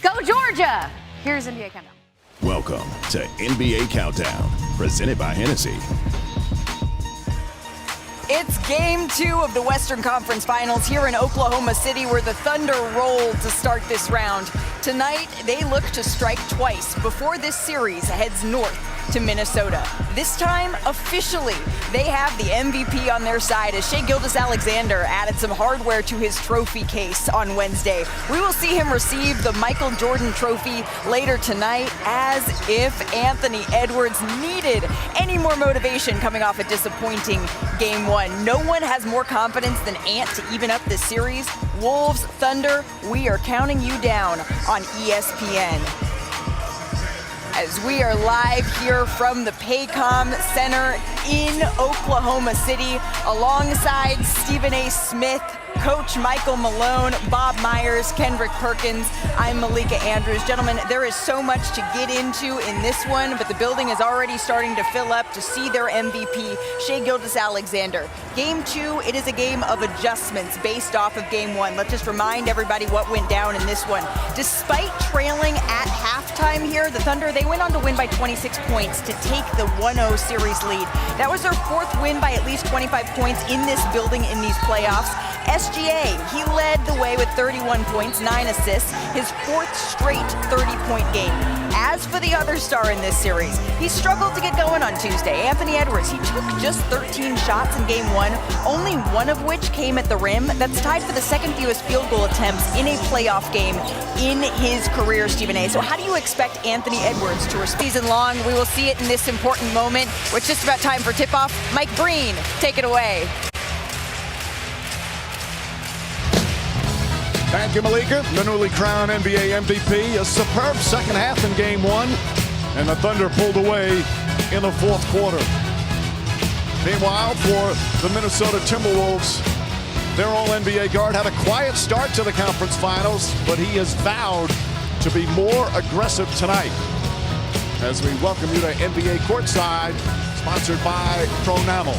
Go Georgia! Here's NBA Countdown. Welcome to NBA Countdown, presented by Hennessy. It's Game 2 of the Western Conference Finals here in Oklahoma City, where the Thunder rolled to start this round. Tonight, they look to strike twice before this series heads north to Minnesota. This time, officially, they have the MVP on their side as Shai Gilgeous-Alexander added some hardware to his trophy case on Wednesday. We will see him receive the Michael Jordan trophy later tonight, as if Anthony Edwards needed any more motivation coming off a disappointing Game 1. No one has more confidence than Ant to even up this series. Wolves, Thunder, we are counting you down on ESPN. As we are live here from the Paycom Center in Oklahoma City, alongside Stephen A. Smith, Coach Michael Malone, Bob Myers, Kendrick Perkins. I'm Malika Andrews. Gentlemen, there is so much to get into in this one, but the building is already starting to fill up to see their MVP, Shai Gilgeous-Alexander. Game 2, it is a game of adjustments based off of Game 1. Let's just remind everybody what went down in this one. Despite trailing at halftime here, the Thunder, they went on to win by 26 points to take the 1-0 series lead. That was their fourth win by at least 25 points in this building in these playoffs. SGA, he led the way with 31 points, 9 assists, his fourth straight 30-point game. As for the other star in this series, he struggled to get going on Tuesday. Anthony Edwards, he took just 13 shots in Game 1, only one of which came at the rim. That's tied for the second fewest field goal attempts in a playoff game in his career, Stephen A. So how do you expect Anthony Edwards to respond? Season long, we will see it in this important moment. It's just about time for tip-off. Mike Breen, take it away. Thank you, Malika. The newly crowned NBA MVP. A superb second half in Game 1. And the Thunder pulled away in the fourth quarter. Meanwhile, for the Minnesota Timberwolves, their All-NBA guard had a quiet start to the conference finals, but he has vowed to be more aggressive tonight. As we welcome you to NBA Courtside, sponsored by Pronamel.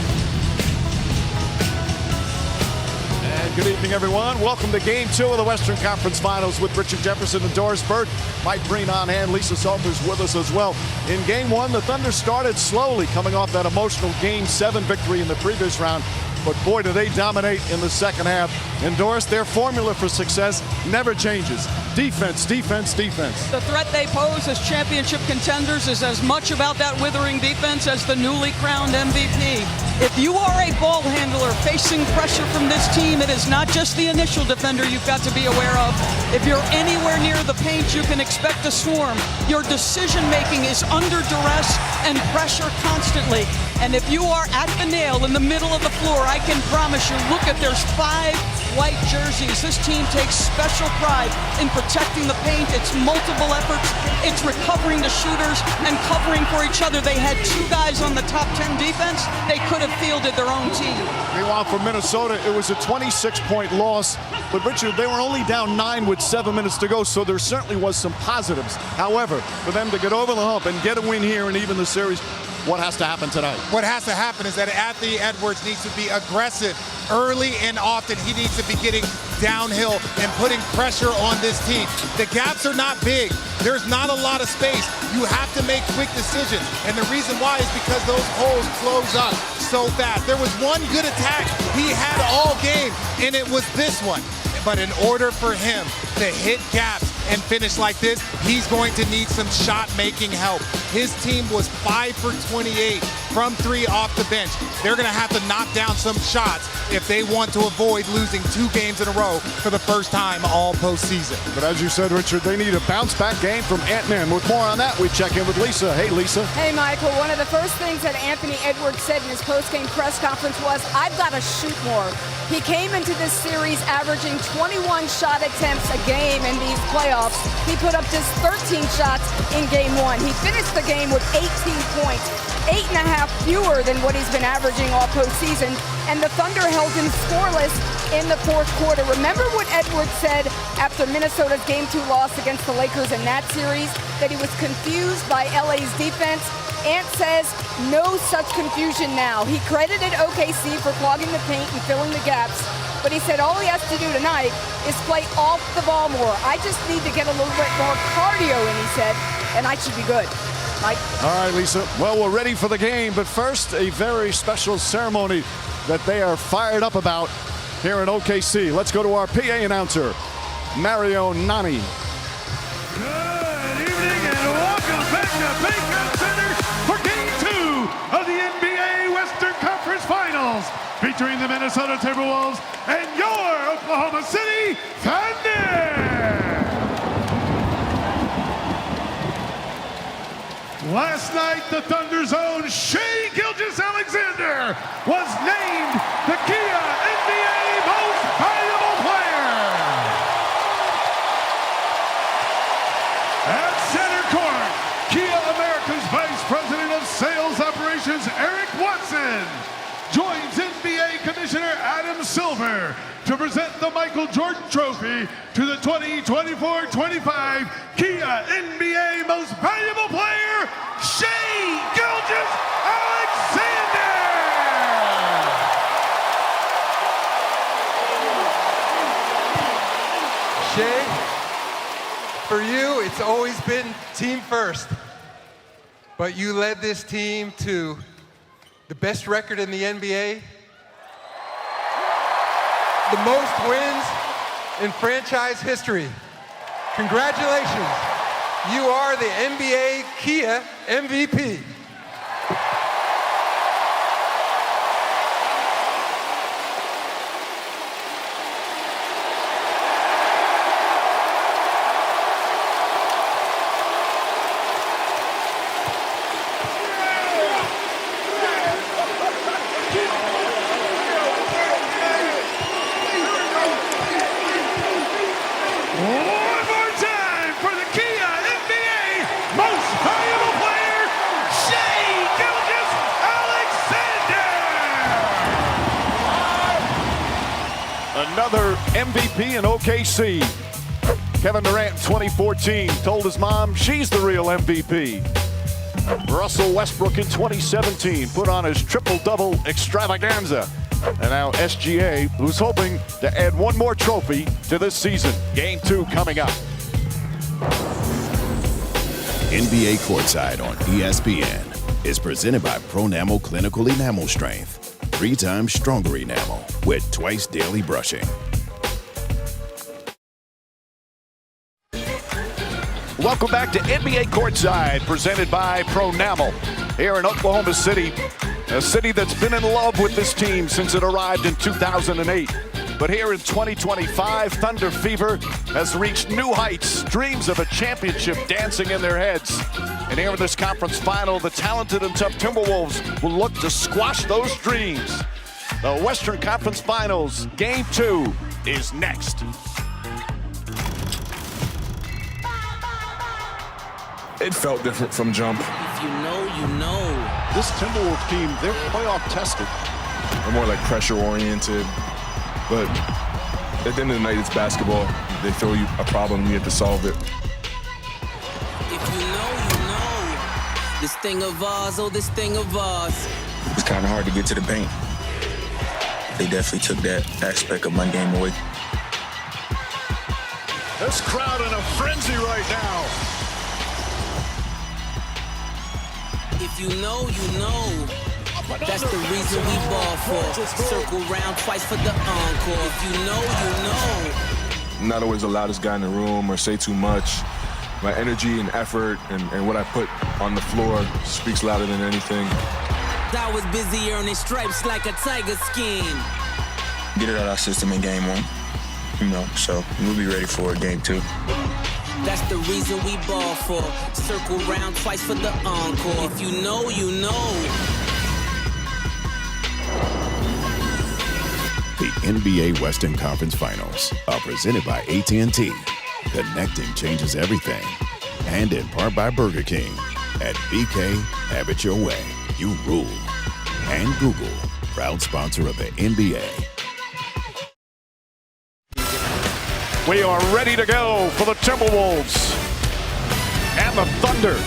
Good evening, everyone. Welcome to Game 2 of the Western Conference Finals with Richard Jefferson and Doris Burke. Mike Breen on hand. Lisa Salters with us as well. In Game 1, the Thunder started slowly, coming off that emotional Game 7 victory in the previous round. But boy, do they dominate in the second half. And Doris, their formula for success never changes. Defense, defense, defense. The threat they pose as championship contenders is as much about that withering defense as the newly crowned MVP. If you are a ball handler facing pressure from this team, it is not just the initial defender you've got to be aware of. If you're anywhere near the paint, you can expect a swarm. Your decision-making is under duress and pressure constantly. And if you are at the nail in the middle of the floor, I can promise you, look at there's 5 white jerseys. This team takes special pride in protecting the paint. It's multiple efforts. It's recovering the shooters and covering for each other. They had 2 guys on the top 10 defense. They could have fielded their own team. Meanwhile, for Minnesota, it was a 26-point loss. But Richard, they were only down 9 with 7 minutes to go, so there certainly was some positives. However, for them to get over the hump and get a win here and even the series, what has to happen tonight? What has to happen is that Anthony Edwards needs to be aggressive early and often. He needs to be getting downhill and putting pressure on this team. The gaps are not big. There's not a lot of space. You have to make quick decisions. And the reason why is because those holes close up so fast. There was one good attack he had all game, and it was this one. But in order for him to hit gaps and finish like this, he's going to need some shot-making help. His team was 5 for 28 from 3 off the bench. They're going to have to knock down some shots if they want to avoid losing 2 games in a row for the first time all postseason. But as you said, Richard, they need a bounce-back game from Ant-Man. With more on that, we check in with Lisa. Hey, Lisa. Hey, Michael. One of the first things that Anthony Edwards said in his post-game press conference was, I've got to shoot more. He came into this series averaging 21 shot attempts a game in these playoffs. He put up just 13 shots in Game 1. He finished the game with 18 points, 8.5 fewer than what he's been averaging all postseason. And the Thunder held him scoreless in the fourth quarter. Remember what Edwards said after Minnesota's Game 2 loss against the Lakers in that series? That he was confused by LA's defense. Ant says no such confusion now. He credited OKC for clogging the paint and filling the gaps. But he said all he has to do tonight is play off the ball more. I just need to get a little bit more cardio in, he said, and I should be good. Mike? All right, Lisa. Well, we're ready for the game, but first, a very special ceremony that they are fired up about here in OKC. Let's go to our PA announcer, Mario Nani. Good evening and welcome back to Baycott Center for Game 2 of the NBA Western Conference Finals, featuring the Minnesota Timberwolves and your Oklahoma City Thunder. Last night, the Thunder's own Shai Gilgeous-Alexander was named the Kia NBA Most Valuable Player. At center court, Kia America's Vice President of Sales Operations, Eric Watson, joins NBA Commissioner Adam Silver to present the Michael Jordan Trophy to the 2024-25 Kia NBA Most Valuable Player, Shai Gilgeous-Alexander! Shai, for you, it's always been team first. But you led this team to the best record in the NBA, the most wins in franchise history. Congratulations. You are the NBA Kia MVP. One more time for the Kia NBA Most Valuable Player, Shai Gilgeous-Alexander! Another MVP in OKC. Kevin Durant in 2014 told his mom she's the real MVP. Russell Westbrook in 2017 put on his triple-double extravaganza. And now SGA, who's hoping to add one more trophy to this season. Game 2 coming up. NBA Courtside on ESPN is presented by Pronamel Clinical Enamel Strength. 3 times stronger enamel with twice daily brushing. Welcome back to NBA Courtside, presented by Pronamel here in Oklahoma City, a city that's been in love with this team since it arrived in 2008. But here in 2025, Thunder Fever has reached new heights, dreams of a championship dancing in their heads. And here in this conference final, the talented and tough Timberwolves will look to squash those dreams. The Western Conference Finals, Game 2, is next. It felt different from jump. If you know, you know. This Timberwolves team, they're playoff tested. They're more like pressure oriented. But at the end of the night, it's basketball. They throw you a problem, you have to solve it. If you know, you know. This thing of ours, oh, this thing of ours. It's kind of hard to get to the paint. They definitely took that aspect of my game away. This crowd in a frenzy right now. If you know, you know. That's the reason we ball for. Circle round twice for the encore. If you know, you know. I'm not always the loudest guy in the room or say too much. My energy and effort and what I put on the floor speaks louder than anything. I was busy earning stripes like a tiger skin. Get it out of our system in game 1. So we'll be ready for game 2. That's the reason we ball for. Circle round twice for the encore. If you know, you know. The NBA Western Conference Finals are presented by AT&T. Connecting changes everything. And in part by Burger King. At BK, have it your way. You rule. And Google, proud sponsor of the NBA. We are ready to go for the Timberwolves and the Thunder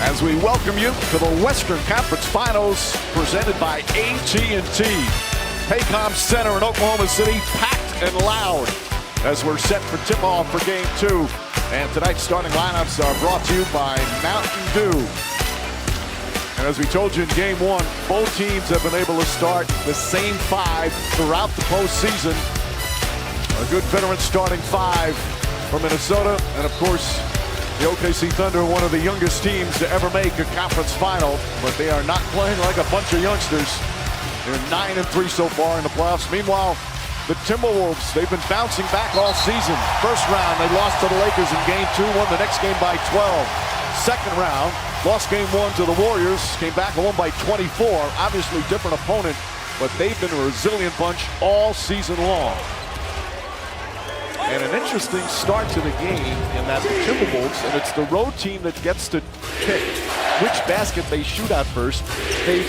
as we welcome you to the Western Conference Finals presented by AT&T. Paycom Center in Oklahoma City, packed and loud as we're set for tip-off for Game 2. And tonight's starting lineups are brought to you by Mountain Dew. And as we told you in Game 1, both teams have been able to start the same 5 throughout the postseason. A good veteran starting 5 for Minnesota, and of course, the OKC Thunder are one of the youngest teams to ever make a conference final, but they are not playing like a bunch of youngsters. They're 9-3 so far in the playoffs. Meanwhile, the Timberwolves, they've been bouncing back all season. First round, they lost to the Lakers in Game 2, won the next game by 12. Second round, lost Game 1 to the Warriors, came back and won by 24. Obviously different opponent, but they've been a resilient bunch all season long. And an interesting start to the game in that the Timberwolves, and it's the road team that gets to pick which basket they shoot at first. They've